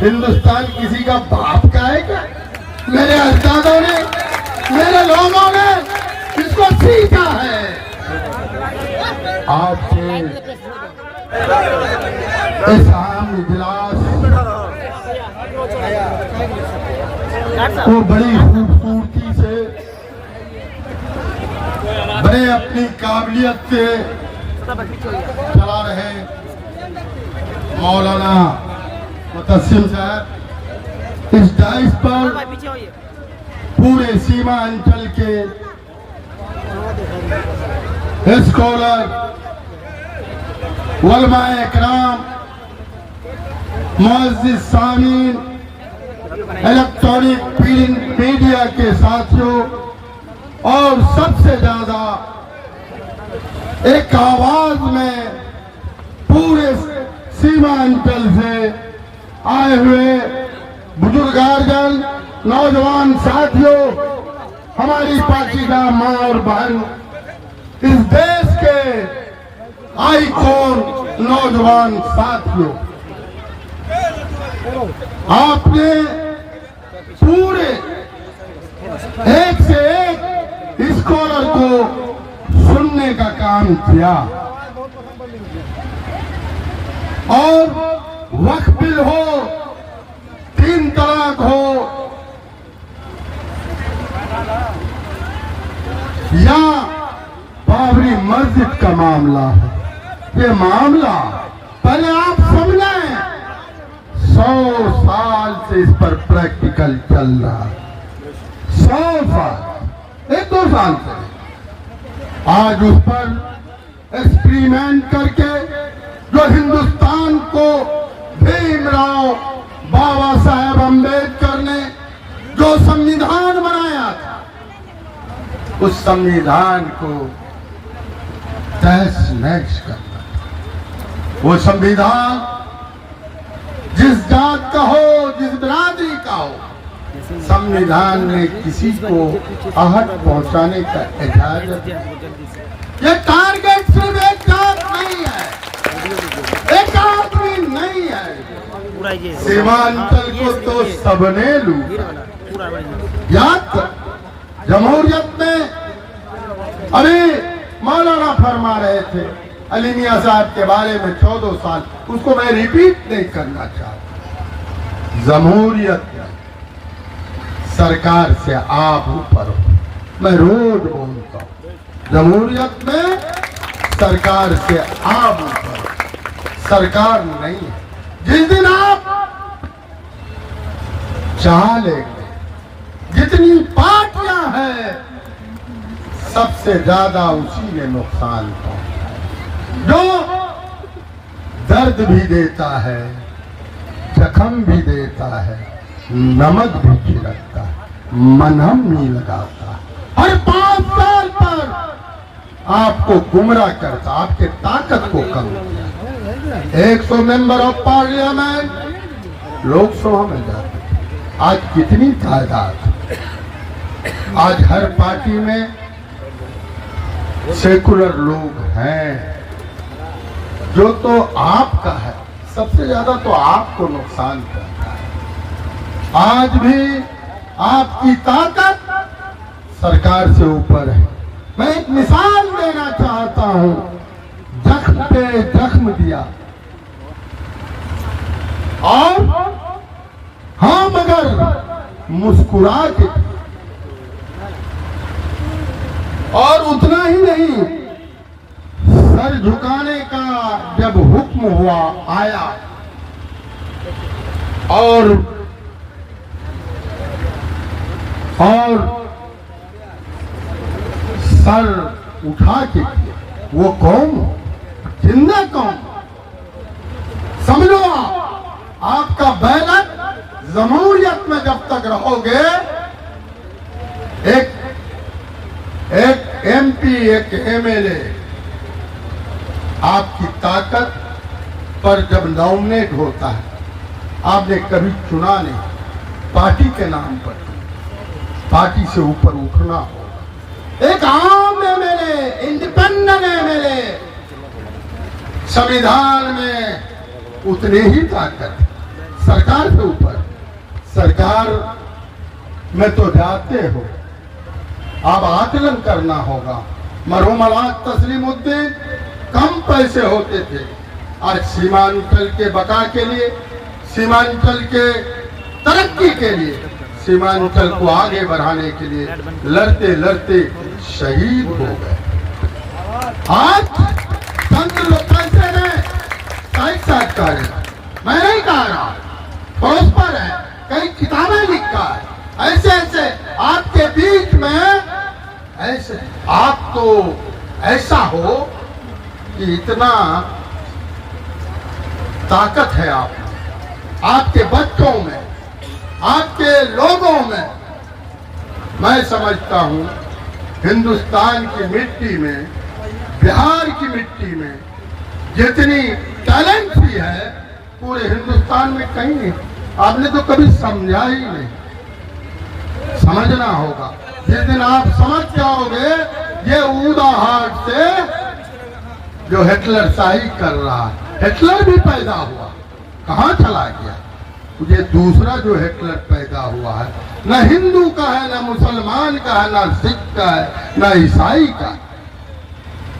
हिंदुस्तान किसी का बाप का है क्या? मेरे अजदादों ने, मेरे लोगों ने इसको सीखा है। आज से इस आम इजलास को बड़ी खूबसूरती से, बड़े अपनी काबिलियत से चला रहे मौलाना मुतस्सिम साहब इस डाइस पर पूरे सीमा अंचल के स्कॉलर, उलमाए इकराम, मुअज़्ज़िज़ सामीन, इलेक्ट्रॉनिक प्रिंट मीडिया के साथियों और सबसे ज्यादा एक आवाज में पूरे सीमांचल से आए हुए बुजुर्गार्जन, नौजवान साथियों, हमारी पाकीज़ा माँ और बहन, इस देश के आइकॉन नौजवान साथियों, आपने पूरे एक से एक स्कॉलर को सुनने का काम किया और वक्फ बिल हो, 3 तलाक हो या बाबरी मस्जिद का मामला हो, ये मामला पहले आप समझें। 100 साल से इस पर प्रैक्टिकल चल रहा है, 100 साल, 1-2 साल से। आज उस पर एक्सपेरिमेंट करके जो हिंदुस्तान को भीमराव बाबा साहेब अम्बेडकर ने जो संविधान बनाया था, उस संविधान को तहस नहस करना। वो संविधान जिस जात का हो, जिस बिरादरी का हो, संविधान ने किसी को आहत पहुंचाने का इजाजत। ये टारगेट सिर्फ एक जात नहीं है, एक आदमी नहीं है, सीमांचल को तो सबने लूटा। याद कर, जमहूरियत में अभी मौलाना फरमा रहे थे अली मियां साहब के बारे में 14 साल, उसको मैं रिपीट नहीं करना चाहता। जमहूरियत में सरकार से आप ऊपर हो, मैं रोज बोलता हूँ, जमहूरियत में सरकार से आप ऊपर हो, सरकार नहीं है। जिस दिन आप चाह लेंगे, जितनी पार्टियां हैं सबसे ज्यादा उसी में नुकसान पहुंचा, जो दर्द भी देता है, जख्म भी देता है, नमक भी छिड़कता है, मलहम भी लगाता है, हर 5 साल पर आपको गुमराह करता, आपके ताकत को कम किया। 100 मेंबर ऑफ पार्लियामेंट लोकसभा में जाते, आज कितनी तादाद? आज हर पार्टी में सेकुलर लोग हैं, जो तो आपका है, सबसे ज्यादा तो आपको नुकसान करता है। आज भी आपकी ताकत सरकार से ऊपर है। मैं एक मिसाल देना चाहता हूं, जख्म पे जख्म दिया और हाँ मगर मुस्कुरा के, और उतना ही नहीं, सर झुकाने का जब हुक्म हुआ आया और सर उठा के, वो कौन? जिंदा कौन? समझो, आपका बैलेट जमहूरियत में जब तक रहोगे, एक MP, एक MLA आपकी ताकत पर जब नॉमिनेट होता है, आपने कभी चुना नहीं, पार्टी के नाम पर, पार्टी से ऊपर उठना होगा। एक आम MLA, इंडिपेंडेंट MLA, संविधान में उतने ही ताकत, सरकार के ऊपर। सरकार में तो जाते हो, अब आकलन करना होगा। मरहूम अल्हाज तस्लीमुद्दीन कम पैसे होते थे, आज सीमांचल के बका के लिए, सीमांचल के तरक्की के लिए, सीमांचल को आगे बढ़ाने के लिए लड़ते लड़ते शहीद हो गए। आज चंद लोग पैसे में साथ कर, मैं नहीं कह रहा, पड़ोस पर है, कई किताबें लिखा है, ऐसे ऐसे आपके बीच में ऐसे आप तो ऐसा हो कि इतना ताकत है आप, आपके बच्चों में, आपके लोगों में। मैं समझता हूं हिंदुस्तान की मिट्टी में, बिहार की मिट्टी में जितनी टैलेंट भी है पूरे हिंदुस्तान में कहीं नहीं। आपने तो कभी समझा ही नहीं, समझना होगा। जिस दिन आप समझ जाओगे ये ऊदाहाट से जो हिटलर शाही कर रहा है, हिटलर भी पैदा हुआ, कहां चला गया? ये दूसरा जो हिटलर पैदा हुआ है, न हिंदू का है, न मुसलमान का है, न सिख का है, न ईसाई का।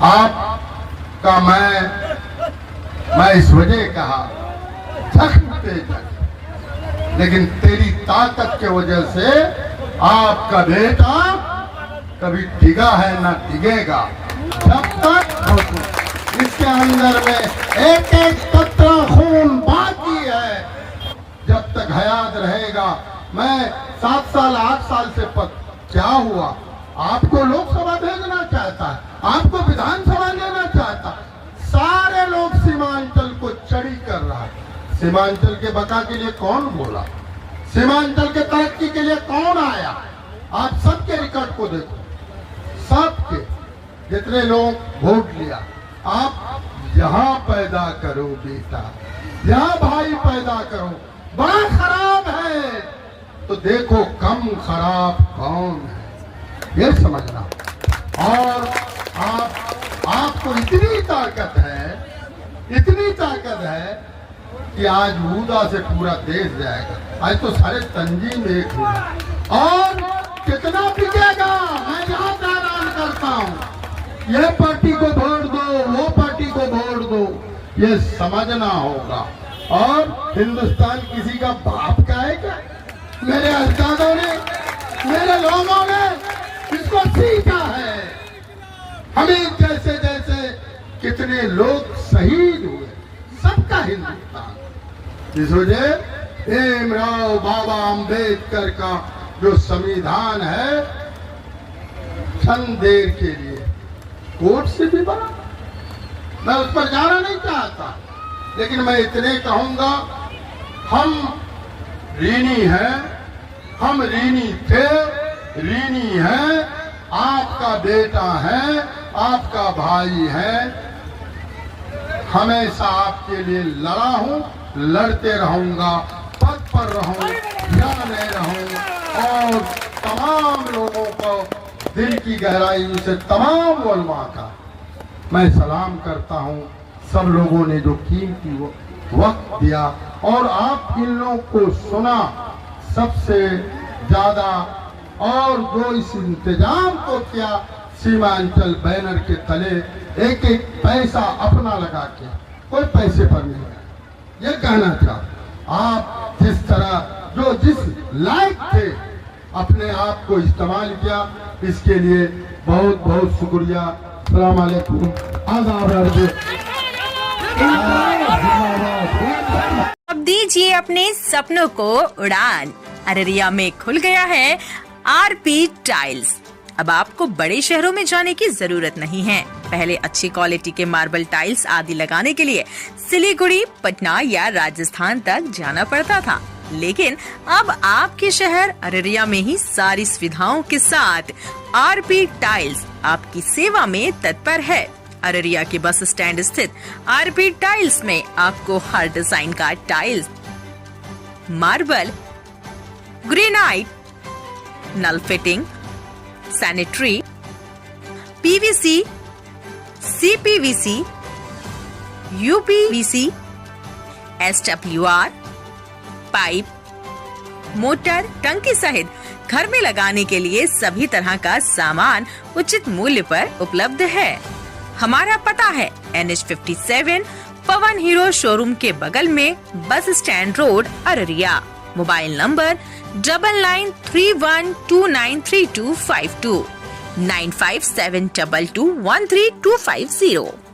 आपका मैं इस वजह कहा जख्म पे जख्म, लेकिन तेरी ताकत के वजह से आपका बेटा कभी टिका है ना टिकेगा। जब तक इसके अंदर में एक एक कतरा खून बाकी है, जब तक हयात रहेगा। मैं 7 साल 8 साल से क्या हुआ, आपको लोकसभा भेजना चाहता है, आपको विधानसभा लेना चाहता, सारे लोग सीमांचल को चढ़ी कर रहा है। सीमांचल के बका के लिए कौन बोला, सीमांचल के तरक्की के लिए कौन आया? आप सबके रिकॉर्ड को देखो, सबके जितने लोग वोट लिया, आप यहाँ पैदा करो बेटा, यहाँ भाई पैदा करो। बड़ा खराब है तो देखो कम खराब कौन है, ये समझना। और आपको इतनी ताकत है, इतनी ताकत है कि आज मुद्दा से पूरा देश जाएगा। आज तो सारे तंजीम एक हुए और कितना बिकेगा मैं यहाँ का ऐलान करता हूँ। ये पार्टी को वोट दो, वो पार्टी को वोट दो, ये समझना होगा। और हिंदुस्तान किसी का बाप का है क्या? मेरे अजदादों ने, मेरे लोगों ने इसको सीखा है। हमें जैसे जैसे कितने लोग शहीद हुए, सबका हिंदुस्तान। इस वजह भीमराव बाबा अंबेडकर का जो संविधान है, क्षण देर के लिए कोर्ट से भी बड़ा, मैं उस पर जाना नहीं चाहता, लेकिन मैं इतने कहूंगा, हम ऋणी हैं, हम ऋणी थे, ऋणी हैं, आपका बेटा है, आपका भाई है, हमेशा आपके लिए लड़ा हूं, लड़ते रहूंगा, पद पर रहूं या नहीं रहूं। और तमाम लोगों को दिल की गहराई से तमाम उलमा का मैं सलाम करता हूं। सब लोगों ने जो कीमती वक्त दिया और आप इन लोगों को सुना सबसे ज्यादा, और जो इस इंतजाम को किया सीमांचल बैनर के तले, एक एक पैसा अपना लगा के, कोई पैसे पर नहीं है। ये कहना चाहता, आप जिस तरह जो जिस लायक थे अपने आप को इस्तेमाल किया, इसके लिए बहुत बहुत शुक्रिया। अस्सलाम वालेकुम। अब दीजिए अपने सपनों को उड़ान। अररिया में खुल गया है आरपी टाइल्स। अब आपको बड़े शहरों में जाने की जरूरत नहीं है। पहले अच्छी क्वालिटी के मार्बल टाइल्स आदि लगाने के लिए सिलीगुड़ी, पटना या राजस्थान तक जाना पड़ता था, लेकिन अब आपके शहर अररिया में ही सारी सुविधाओं के साथ आरपी टाइल्स आपकी सेवा में तत्पर है। अररिया के बस स्टैंड स्थित आरपी टाइल्स में आपको हर डिजाइन का टाइल्स, मार्बल, ग्रेनाइट, नल fitting, sanitary, PVC, CPVC, UPVC, SWR, pipe, motor, टंकी सहित घर में लगाने के लिए सभी तरह का सामान उचित मूल्य पर उपलब्ध है। हमारा पता है NH57 पवन हीरो शोरूम के बगल में, bus stand road, Araria. Mobile number 9931293252 9572213250।